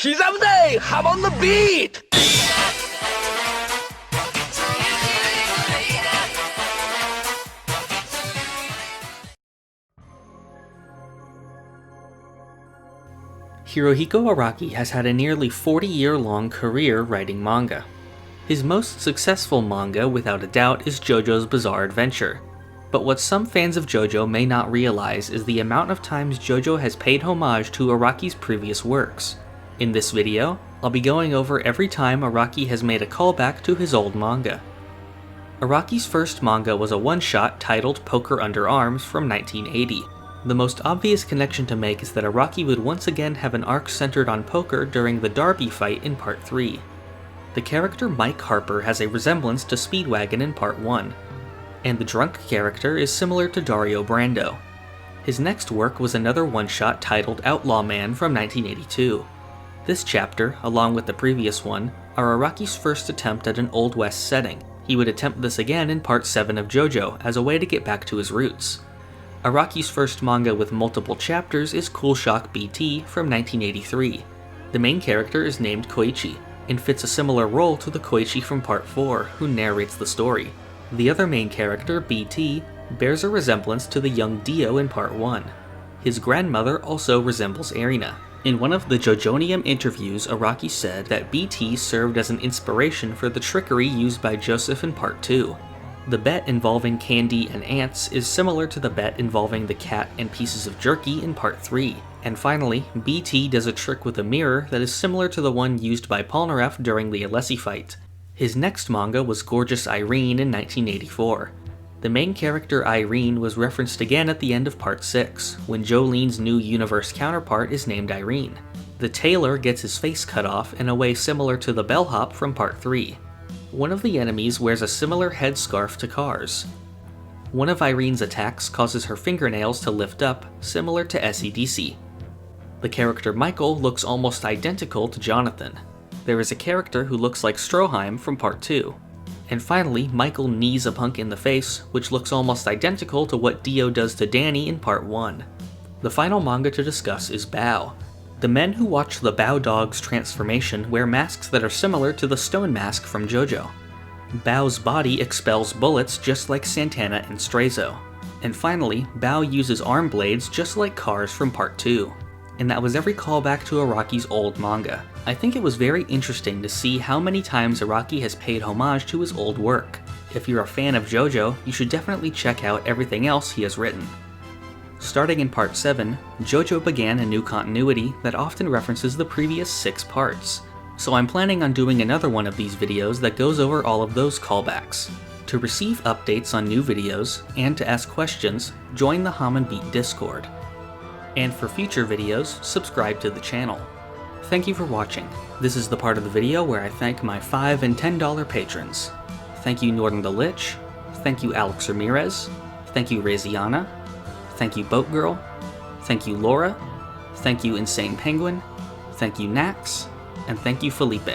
Kizamde! Hop on the beat! Hirohiko Araki has had a nearly 40-year-long career writing manga. His most successful manga, without a doubt, is Jojo's Bizarre Adventure. But what some fans of Jojo may not realize is the amount of times Jojo has paid homage to Araki's previous works. In this video, I'll be going over every time Araki has made a callback to his old manga. Araki's first manga was a one-shot titled Poker Under Arms from 1980. The most obvious connection to make is that Araki would once again have an arc centered on poker during the Derby fight in Part 3. The character Mike Harper has a resemblance to Speedwagon in Part 1, and the drunk character is similar to Dario Brando. His next work was another one-shot titled Outlaw Man from 1982. This chapter, along with the previous one, are Araki's first attempt at an Old West setting. He would attempt this again in Part 7 of Jojo as a way to get back to his roots. Araki's first manga with multiple chapters is Cool Shock BT from 1983. The main character is named Koichi, and fits a similar role to the Koichi from Part 4, who narrates the story. The other main character, BT, bears a resemblance to the young Dio in Part 1. His grandmother also resembles Erina. In one of the Jojonium interviews, Araki said that BT served as an inspiration for the trickery used by Joseph in Part 2. The bet involving candy and ants is similar to the bet involving the cat and pieces of jerky in Part 3. And finally, BT does a trick with a mirror that is similar to the one used by Polnareff during the Alessi fight. His next manga was Gorgeous Irene in 1984. The main character Irene was referenced again at the end of Part 6, when Jolene's new universe counterpart is named Irene. The tailor gets his face cut off in a way similar to the bellhop from Part 3. One of the enemies wears a similar headscarf to Cars. One of Irene's attacks causes her fingernails to lift up, similar to SEDC. The character Michael looks almost identical to Jonathan. There is a character who looks like Stroheim from Part 2. And finally, Michael knees a punk in the face, which looks almost identical to what Dio does to Danny in Part 1. The final manga to discuss is Baoh. The men who watch the Baoh dog's transformation wear masks that are similar to the stone mask from Jojo. Baoh's body expels bullets just like Santana and Straizo. And finally, Baoh uses arm blades just like Cars from Part 2. And that was every callback to Araki's old manga. I think it was very interesting to see how many times Araki has paid homage to his old work. If you're a fan of Jojo, you should definitely check out everything else he has written. Starting in Part 7, Jojo began a new continuity that often references the previous 6 parts, so I'm planning on doing another one of these videos that goes over all of those callbacks. To receive updates on new videos, and to ask questions, join the Hum and Beat Discord. And for future videos, subscribe to the channel. Thank you for watching. This is the part of the video where I thank my $5 and $10 patrons. Thank you Norton the Lich, thank you Alex Ramirez, thank you Raziana, thank you Boat Girl, thank you Laura, thank you Insane Penguin, thank you Nax, and thank you Felipe.